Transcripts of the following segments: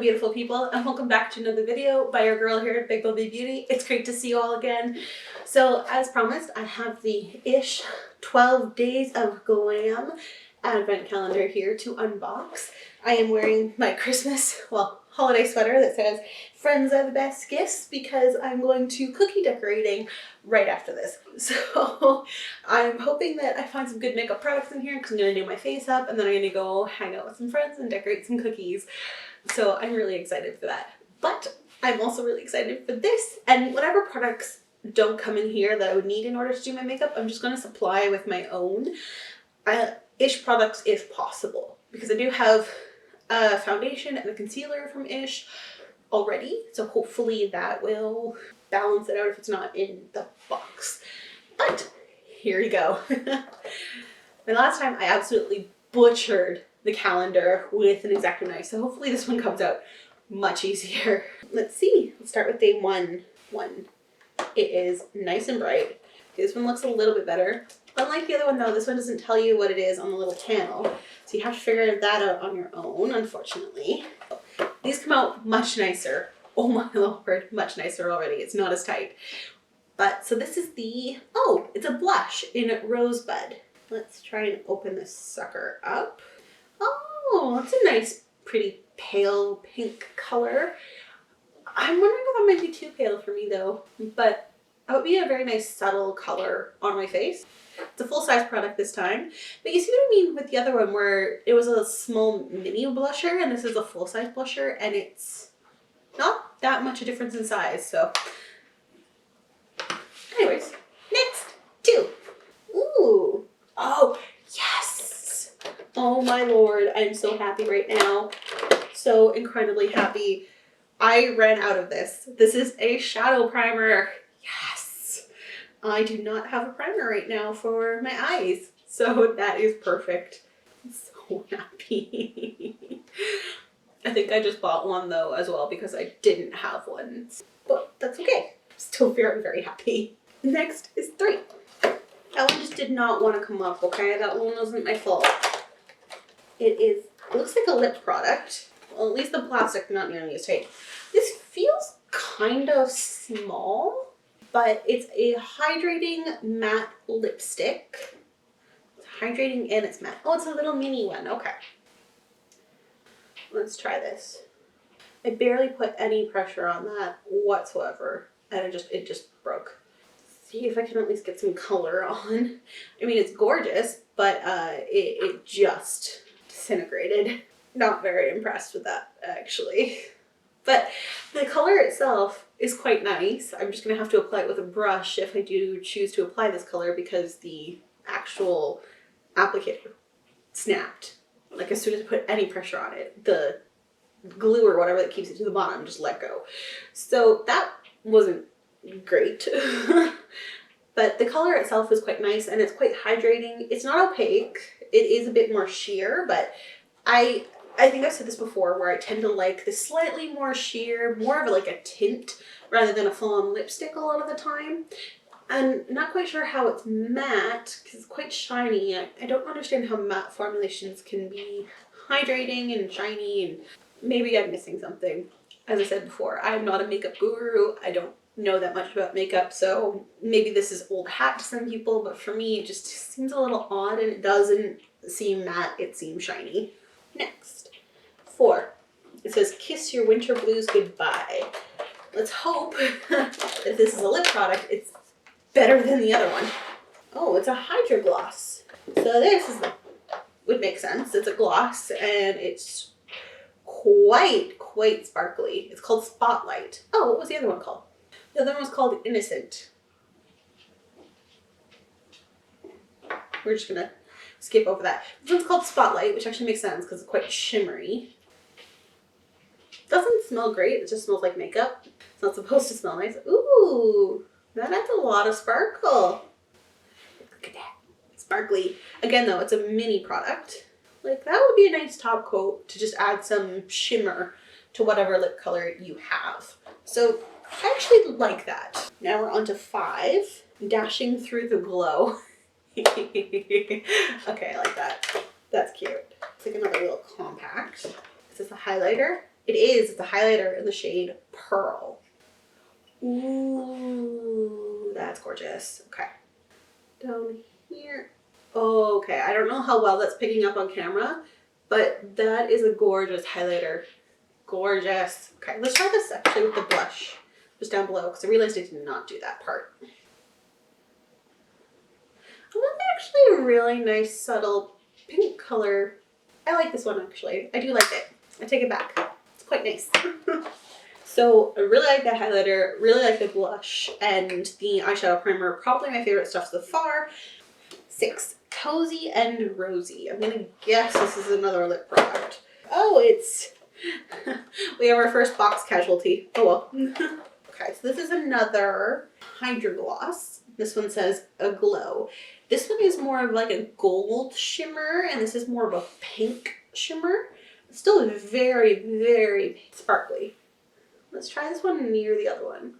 beautiful people, and welcome back to another video by your girl here at Big Bubby Beauty. It's great to see you all again. So as promised, I have the ish 12 days of glam advent calendar here to unbox. I am wearing my Christmas, holiday sweater that says friends are the best gifts because I'm going to cookie decorating right after this. So I'm hoping that I find some good makeup products in here because I'm going to do my face up and then I'm going to go hang out with some friends and decorate some cookies. So I'm really excited for that. But I'm also really excited for this, and whatever products don't come in here that I would need in order to do my makeup, I'm just going to supply with my own ish products if possible, because I do have a foundation and a concealer from ish already, so hopefully that will balance it out if it's not in the box. But here you go. The last time I absolutely butchered the calendar with an X-Acto knife, so hopefully this one comes out much easier. Let's see. Let's start with day one. It is nice and bright. This one looks a little bit better. Unlike the other one though, this one doesn't tell you what it is on the little panel, so you have to figure that out on your own, unfortunately. These come out much nicer. Oh my lord, much nicer already. It's not as tight. But so this is the, it's a blush in Rosebud. Let's try and open this sucker up. Oh, it's a nice, pretty pale pink color. I'm wondering if that might be too pale for me though, but that would be a very nice subtle color on my face. It's a full-size product this time, but you see what I mean with the other one where it was a small mini blusher and this is a full-size blusher, and it's not that much a difference in size. So anyways, next two. Ooh, oh yes, oh my lord, I'm so happy right now, so incredibly happy. I ran out of this. This is a shadow primer. Yes, I do not have a primer right now for my eyes, so that is perfect. I'm so happy. I think I just bought one though as well because I didn't have one, but that's okay. I'm still very, very happy. Next is three. That one just did not want to come up, okay? That one wasn't my fault. It looks like a lip product. Well, at least the plastic not nearly as tight. This feels kind of small, but it's a hydrating matte lipstick. It's hydrating and it's matte. Oh, it's a little mini one. Okay. Let's try this. I barely put any pressure on that whatsoever, and it just broke. See if I can at least get some color on. I mean, it's gorgeous, but it just disintegrated. Not very impressed with that, actually. But the color itself is quite nice. I'm just going to have to apply it with a brush if I do choose to apply this color because the actual applicator snapped. Like as soon as I put any pressure on it, the glue or whatever that keeps it to the bottom just let go. So that wasn't great. But the color itself is quite nice and it's quite hydrating. It's not opaque. It is a bit more sheer, but I think I've said this before where I tend to like the slightly more sheer, more of like a tint rather than a full-on lipstick a lot of the time. I'm not quite sure how it's matte because it's quite shiny. I don't understand how matte formulations can be hydrating and shiny, and maybe I'm missing something. As I said before, I'm not a makeup guru. I don't know that much about makeup, so maybe this is old hat to some people, but for me it just seems a little odd and it doesn't seem matte, it seems shiny. Next, 4. It says kiss your winter blues goodbye. Let's hope that this is a lip product, it's better than the other one. Oh, it's a Hydra Gloss. So this would make sense. It's a gloss and it's quite sparkly. It's called Spotlight. Oh, what was the other one called? The other one was called Innocent. We're just gonna skip over that. This one's called Spotlight, which actually makes sense because it's quite shimmery. Doesn't smell great, it just smells like makeup. It's not supposed to smell nice. Ooh, that adds a lot of sparkle. Look at that. Sparkly. Again though, it's a mini product. Like that would be a nice top coat to just add some shimmer to whatever lip color you have. So I actually like that. Now we're on to 5. Dashing through the glow. Okay, I like that. That's cute. It's like another little compact. This is a highlighter It is. It's a highlighter in the shade Pearl. Ooh, that's gorgeous. Okay. Down here. Oh, okay. I don't know how well that's picking up on camera, but that is a gorgeous highlighter. Gorgeous. Okay, let's try this actually with the blush just down below because I realized I did not do that part. Oh, that's actually a really nice subtle pink color. I like this one actually. I do like it. I take it back. It's quite nice. So I really like that highlighter, really like the blush, and the eyeshadow primer. Probably my favorite stuff so far. 6, Cozy and Rosy. I'm gonna guess this is another lip product. Oh, it's we have our first box casualty. Oh well. Okay, so this is another Hydro Gloss. This one says a glow. This one is more of like a gold shimmer, and this is more of a pink shimmer. It's still very, very sparkly. Let's try this one near the other one.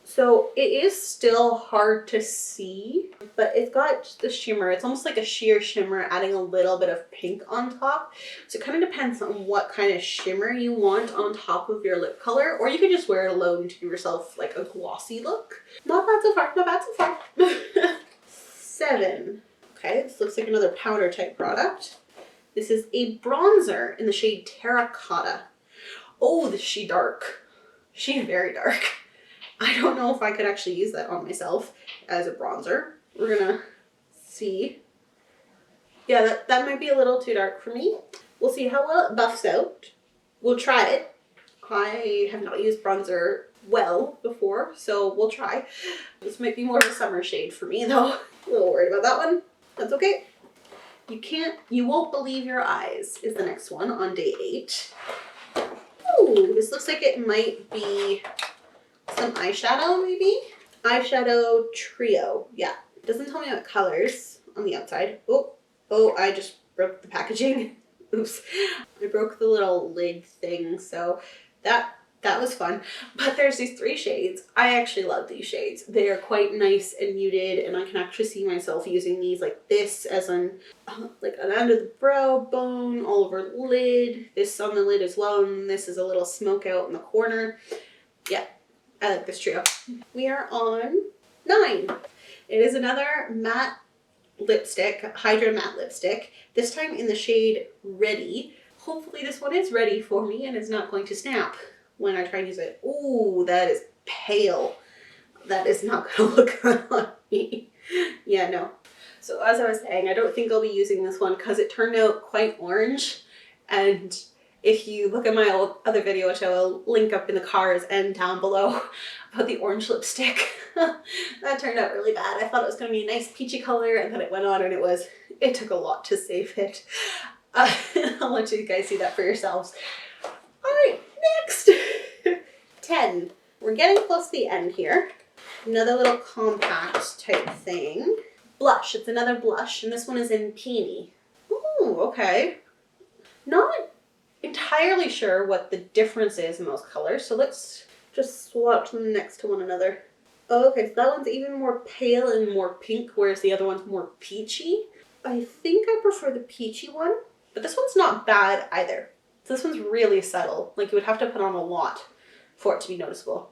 So it is still hard to see, but it's got just the shimmer. It's almost like a sheer shimmer, adding a little bit of pink on top. So it kind of depends on what kind of shimmer you want on top of your lip color, or you could just wear it alone to give yourself like a glossy look. Not bad so far, not bad so far. 7. Okay, this looks like another powder type product. This is a bronzer in the shade Terracotta. Oh, this she dark. She's very dark. I don't know if I could actually use that on myself as a bronzer. We're gonna see. Yeah, that might be a little too dark for me. We'll see how well it buffs out. We'll try it. I have not used bronzer well before, so we'll try. This might be more of a summer shade for me though. A little worried about that one. That's okay. You won't believe your eyes is the next one on day 8. Ooh, this looks like it might be some eyeshadow, maybe? Eyeshadow Trio. Yeah. It doesn't tell me what colors on the outside. Oh, I just broke the packaging. Oops. I broke the little lid thing, so that was fun. But there's these 3 shades. I actually love these shades. They are quite nice and muted, and I can actually see myself using these like this as an like an under the brow bone, all over the lid, this on the lid as well, and this is a little smoke out in the corner. Yeah, I like this trio. We are on 9. It is another matte lipstick, Hydra matte lipstick, this time in the shade Ready. Hopefully this one is ready for me and is not going to snap when I try and use it. Ooh, that is pale. That is not gonna look good on me. Yeah, no. So as I was saying, I don't think I'll be using this one because it turned out quite orange. And if you look at my other video, which I will link up in the cards and down below, about the orange lipstick, that turned out really bad. I thought it was going to be a nice peachy color, and then it went on and it took a lot to save it. I'll let you guys see that for yourselves. All right, next. 10. We're getting close to the end here. Another little compact type thing. Blush. It's another blush, and this one is in Peony. Ooh, okay. Not entirely sure what the difference is in those colors, so let's just swatch them next to one another. Oh, okay, so that one's even more pale and more pink, whereas the other one's more peachy. I think I prefer the peachy one, but this one's not bad either. So this one's really subtle. Like, you would have to put on a lot for it to be noticeable.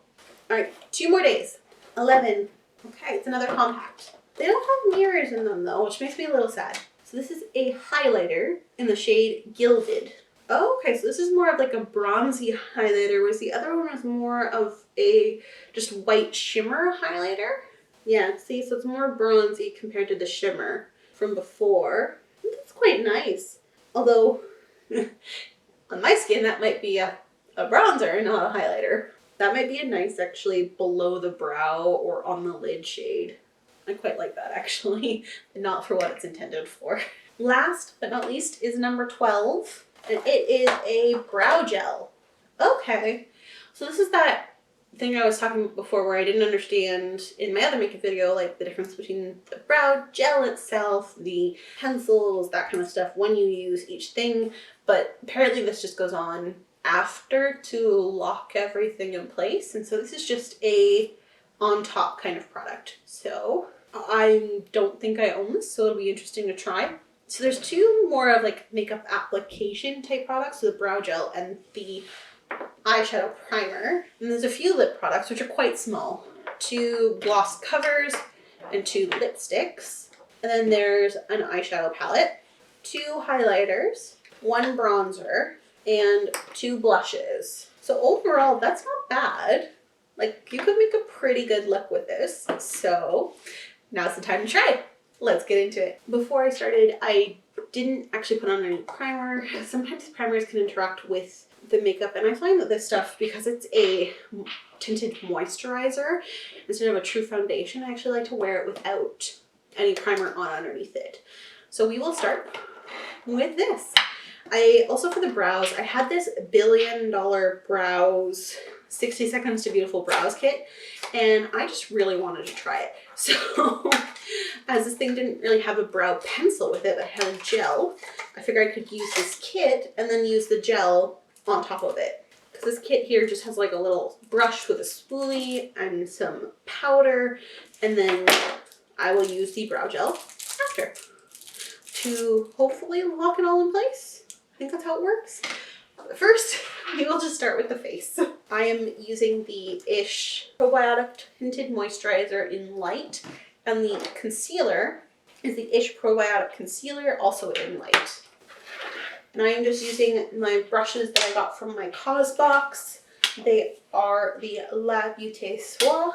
All right, 2 more days. 11. Okay, it's another compact. They don't have mirrors in them though, which makes me a little sad. So this is a highlighter in the shade Gilded. Oh, okay, so this is more of like a bronzy highlighter, whereas the other one was more of a just white shimmer highlighter. Yeah, see, so it's more bronzy compared to the shimmer from before. That's quite nice. Although, on my skin, that might be a bronzer, not a highlighter. That might be a nice, actually, below the brow or on the lid shade. I quite like that, actually, not for what it's intended for. Last but not least is number 12. And it is a brow gel. Okay, so this is that thing I was talking about before where I didn't understand in my other makeup video, like the difference between the brow gel itself, the pencils, that kind of stuff when you use each thing. But apparently this just goes on after to lock everything in place. And so this is just a on top kind of product. So I don't think I own this, so it'll be interesting to try. So there's two more of like makeup application type products, so the brow gel and the eyeshadow primer. And there's a few lip products which are quite small. 2 gloss covers and 2 lipsticks. And then there's an eyeshadow palette, 2 highlighters, 1 bronzer, and 2 blushes. So overall, that's not bad. Like, you could make a pretty good look with this. So now's the time to try. Let's get into it. Before I started, I didn't actually put on any primer. Sometimes primers can interact with the makeup, and I find that this stuff, because it's a tinted moisturizer instead of a true foundation, I actually like to wear it without any primer on underneath it. So we will start with this. I also, for the brows, I had this $1 billion brows 60 seconds to beautiful brows kit, and I just really wanted to try it. So as this thing didn't really have a brow pencil with it, but had a gel, I figured I could use this kit and then use the gel on top of it. Because this kit here just has like a little brush with a spoolie and some powder, and then I will use the brow gel after to hopefully lock it all in place. I think that's how it works. But first, we will just start with the face. I am using the ISH Probiotic Tinted Moisturizer in Light, and the concealer is the ISH Probiotic Concealer, also in Light. And I am just using my brushes that I got from my CosBox. They are the La Beauté Soie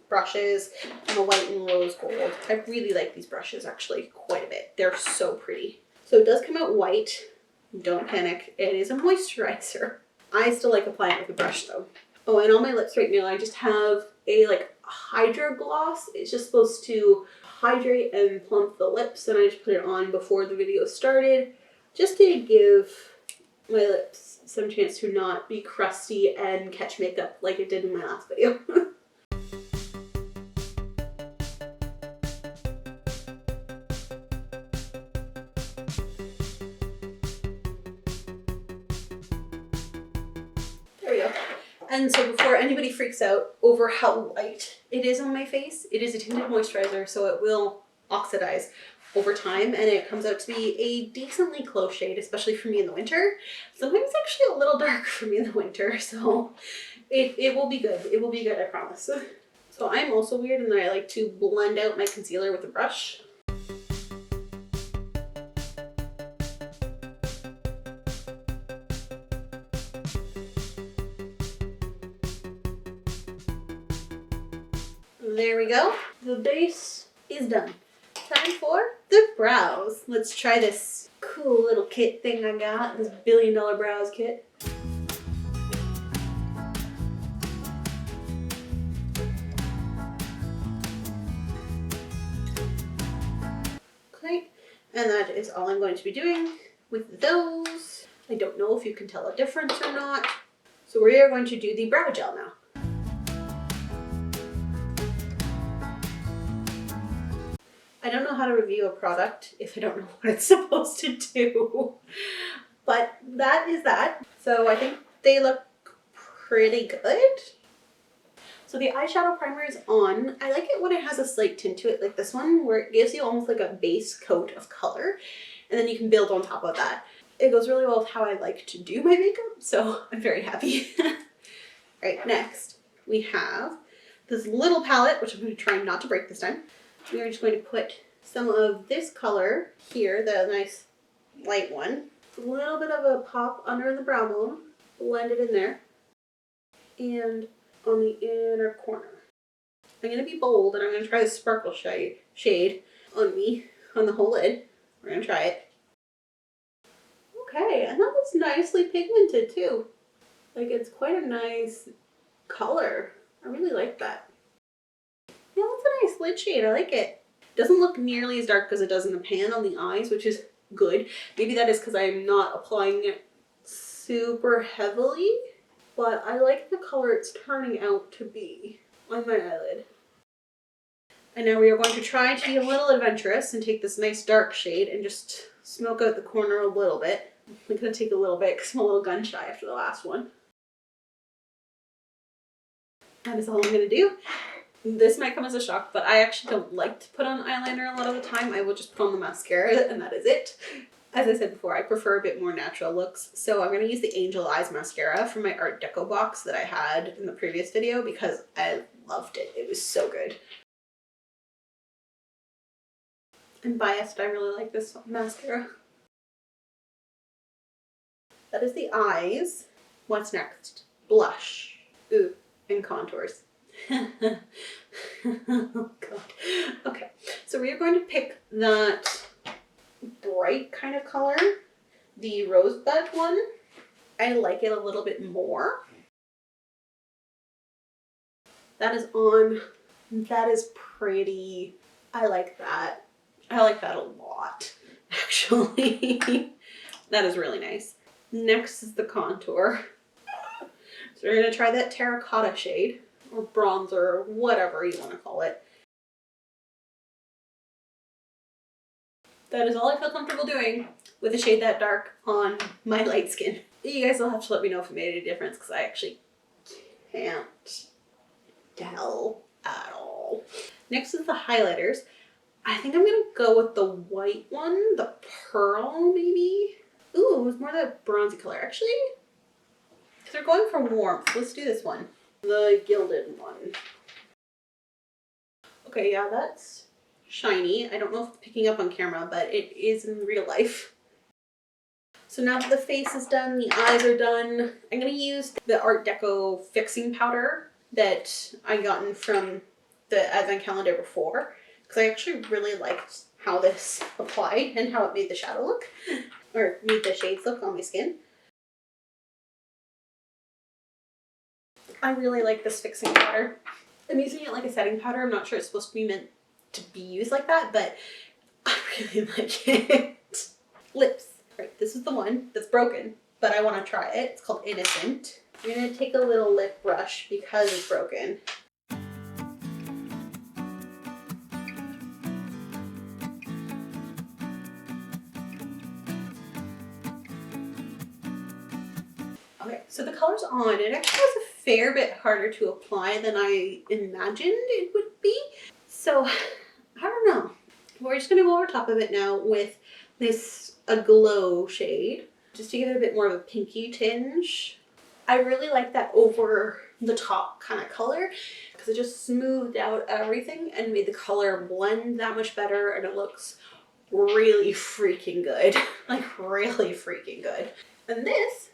brushes in the white and rose gold. I really like these brushes actually quite a bit. They're so pretty. So it does come out white. Don't panic. It is a moisturizer. I still like applying it with a brush though. Oh, and on my lips right now, I just have a like Hydra Gloss. It's just supposed to hydrate and plump the lips, and I just put it on before the video started, just to give my lips some chance to not be crusty and catch makeup like it did in my last video. There we go. And so before anybody freaks out over how light it is on my face, it is a tinted moisturizer, so it will oxidize over time, and it comes out to be a decently close shade, especially for me in the winter. Sometimes it's actually a little dark for me in the winter, so it will be good. It will be good, I promise. So I'm also weird in that I like to blend out my concealer with a brush. There we go. The base is done. Time for the brows. Let's try this cool little kit thing I got, this $1 billion brows kit. Okay, and that is all I'm going to be doing with those. I don't know if you can tell a difference or not. So we are going to do the brow gel now. I don't know how to review a product if I don't know what it's supposed to do, but that is that. So I think they look pretty good. So the eyeshadow primer is on. I like it when it has a slight tint to it, like this one, where it gives you almost like a base coat of color, and then you can build on top of that. It goes really well with how I like to do my makeup, so I'm very happy. Alright, next we have this little palette, which I'm going to try not to break this time. We are just going to put some of this color here, the nice light one. A little bit of a pop under the brow bone. Blend it in there. And on the inner corner. I'm going to be bold, and I'm going to try the sparkle shade on me, on the whole lid. We're going to try it. Okay, and that looks nicely pigmented too. Like, it's quite a nice color. I really like that. Yeah, that's a nice lid shade. I like it. Doesn't look nearly as dark as it does in the pan on the eyes, which is good. Maybe that is because I'm not applying it super heavily, but I like the color it's turning out to be on my eyelid. And now we are going to try to be a little adventurous and take this nice dark shade and just smoke out the corner a little bit. I'm going to take a little bit because I'm a little gun shy after the last one. That is all I'm going to do. This might come as a shock, but I actually don't like to put on eyeliner a lot of the time. I will just put on the mascara and that is it. As I said before, I prefer a bit more natural looks. So I'm going to use the Angel Eyes mascara from my Art Deco box that I had in the previous video because I loved it. It was so good. I'm biased. I really like this mascara. That is the eyes. What's next? Blush. Ooh, and contours. Oh god. Okay, so we are going to pick that bright kind of color, the rosebud one. I like it a little bit more. That is on. That is pretty. I like that. I like that a lot, actually. That is really nice. Next is the contour. So we're going to try that terracotta shade, or bronzer, or whatever you want to call it. That is all I feel comfortable doing with a shade that dark on my light skin. You guys will have to let me know if it made any difference because I actually can't tell at all. Next is the highlighters. I think I'm going to go with the white one, the pearl maybe. Ooh, it was more the bronzy color actually. Because they're going for warmth. Let's do this one. The gilded one. Okay, yeah, that's shiny. I don't know if it's picking up on camera, but it is in real life. So now that the face is done, the eyes are done, I'm going to use the Art Deco fixing powder that I gotten from the advent calendar before. Because I actually really liked how this applied and how it made the shadow look. Or made the shades look on my skin. I really like this fixing powder. I'm using it like a setting powder. I'm not sure it's supposed to be meant to be used like that, but I really like it. Lips. Right, this is the one that's broken, but I want to try it. It's called Innocent. I'm going to take a little lip brush because it's broken. Okay, so the color's on. It actually was a fair bit harder to apply than I imagined it would be. So, I don't know. We're just going to go over top of it now with this Aglow shade, just to give it a bit more of a pinky tinge. I really like that over the top kind of color because it just smoothed out everything and made the color blend that much better, and it looks really freaking good. Like really freaking good. And this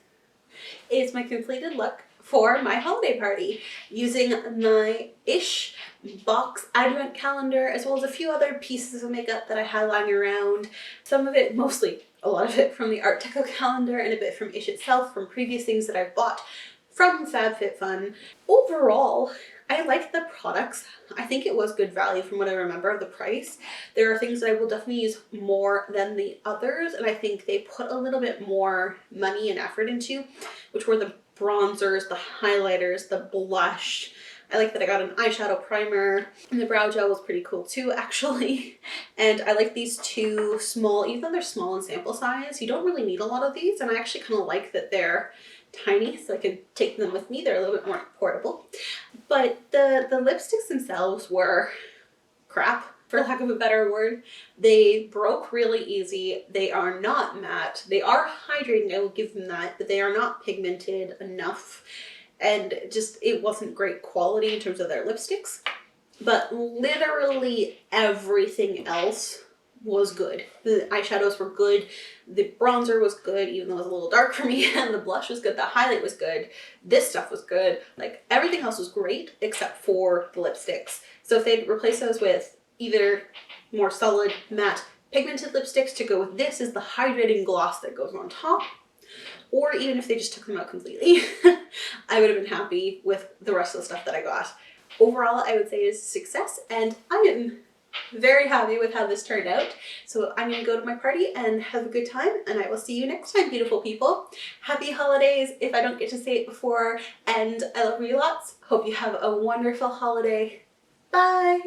is my completed look for my holiday party using my Ish box advent calendar as well as a few other pieces of makeup that I had lying around. Some of it, mostly a lot of it from the Art Deco calendar and a bit from Ish itself from previous things that I've bought from FabFitFun. Overall, I like the products. I think it was good value from what I remember of the price. There are things that I will definitely use more than the others, and I think they put a little bit more money and effort into, which were the bronzers, the highlighters, the blush. I like that I got an eyeshadow primer, and the brow gel was pretty cool too, actually. And I like these two small, even though they're small in sample size, you don't really need a lot of these, and I actually kind of like that they're tiny so I can take them with me. They're a little bit more portable. But the lipsticks themselves were crap, for lack of a better word. They broke really easy. They are not matte. They are hydrating, I will give them that, but they are not pigmented enough. And just, it wasn't great quality in terms of their lipsticks. But literally everything else was good. The eyeshadows were good. The bronzer was good, even though it was a little dark for me, and the blush was good. The highlight was good. This stuff was good. Like, everything else was great except for the lipsticks. So if they'd replace those with either more solid matte pigmented lipsticks to go with this is the hydrating gloss that goes on top, or even if they just took them out completely, I would have been happy with the rest of the stuff that I got. Overall, I would say it's a success, and I am very happy with how this turned out. So I'm gonna go to my party and have a good time, and I will see you next time, beautiful people. Happy holidays if I don't get to say it before, and I love you lots. Hope you have a wonderful holiday. Bye!